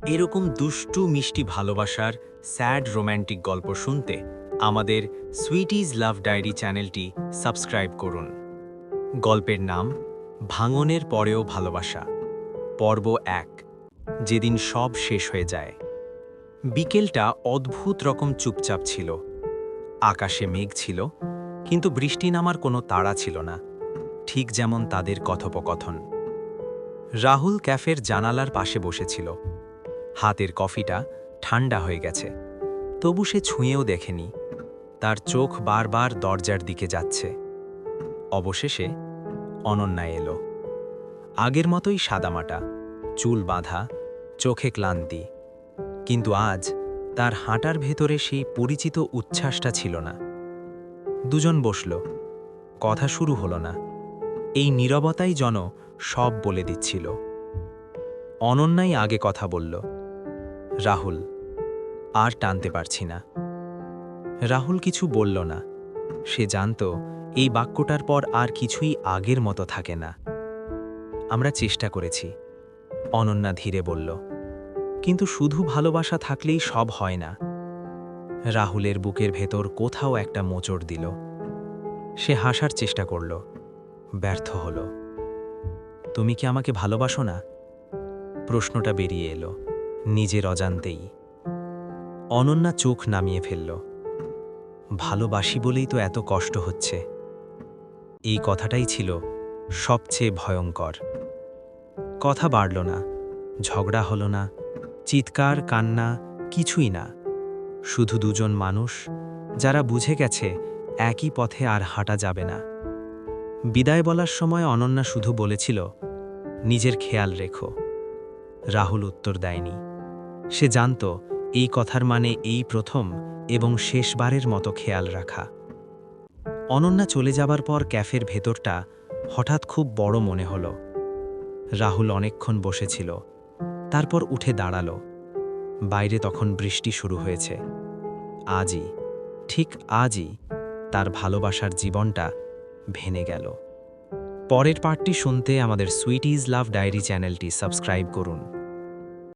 এরকম দুষ্টু মিষ্টি ভালোবাসার স্যাড রোম্যান্টিক গল্প শুনতে আমাদের সুইটিজ লাভ ডায়েরি চ্যানেলটি সাবস্ক্রাইব করুন। গল্পের নাম ভাঙনের পরেও ভালোবাসা, পর্ব ১, যেদিন সব শেষ হয়ে যায়। বিকেলটা অদ্ভুত রকম চুপচাপ ছিল। আকাশে মেঘ ছিল, কিন্তু বৃষ্টি নামার কোনো তাড়া ছিল না, ঠিক যেমন তাদের কথোপকথন। রাহুল ক্যাফের জানালার পাশে বসেছিল। হাতের কফিটা ঠান্ডা হয়ে গেছে, তবু সে ছুঁয়েও দেখেনি। তার চোখ বারবার দরজার দিকে যাচ্ছে। অবশেষে অনন্যা এলো। আগের মতোই সাদামাটা, চুল বাঁধা, চোখে ক্লান্তি। কিন্তু আজ তার হাঁটার ভেতরে সেই পরিচিত উচ্ছ্বাসটা ছিল না। দুজন বসল, কথা শুরু হলো না। এই নীরবতাই যেন সব বলে দিচ্ছিল। অনন্যাই আগে কথা বলল। রাহুল, আর টানতে পারছি না। রাহুল কিছু বলল না। সে জানত এই বাক্যটার পর আর কিছুই আগের মতো থাকে না। আমরা চেষ্টা করেছি, অনন্যা ধীরে বলল, কিন্তু শুধু ভালোবাসা থাকলেই সব হয় না। রাহুলের বুকের ভেতর কোথাও একটা মোচড় দিল। সে হাসার চেষ্টা করল, ব্যর্থ হল। তুমি কি আমাকে ভালোবাসো না? প্রশ্নটা বেরিয়ে এলো নিজের অজান্তেই। অনন্যা চোখ নামিয়ে ফেলল। ভালোবাসি বলেই তো এত কষ্ট হচ্ছে। এই কথাটাই ছিল সবচেয়ে ভয়ঙ্কর। কথা বাড়ল না, ঝগড়া হলো না, চিৎকার কান্না কিছুই না। শুধু দুজন মানুষ যারা বুঝে গেছে একই পথে আর হাঁটা যাবে না। বিদায় বলার সময় অনন্যা শুধু বলেছিল, নিজের খেয়াল রেখো। রাহুল উত্তর দেয়নি। সে জানত এই কথার মানে এই প্রথম এবং শেষবারের মতো খেয়াল রাখা। অনন্যা চলে যাবার পর ক্যাফের ভেতরটা হঠাৎ খুব বড় মনে হলো। রাহুল অনেকক্ষণ বসেছিল, তারপর উঠে দাঁড়াল। বাইরে তখন বৃষ্টি শুরু হয়েছে। আজই, ঠিক আজই তার ভালোবাসার জীবনটা ভেঙে গেল। পরের পার্টটি শুনতে আমাদের সুইটিজ লাভ ডায়েরি চ্যানেলটি সাবস্ক্রাইব করুন।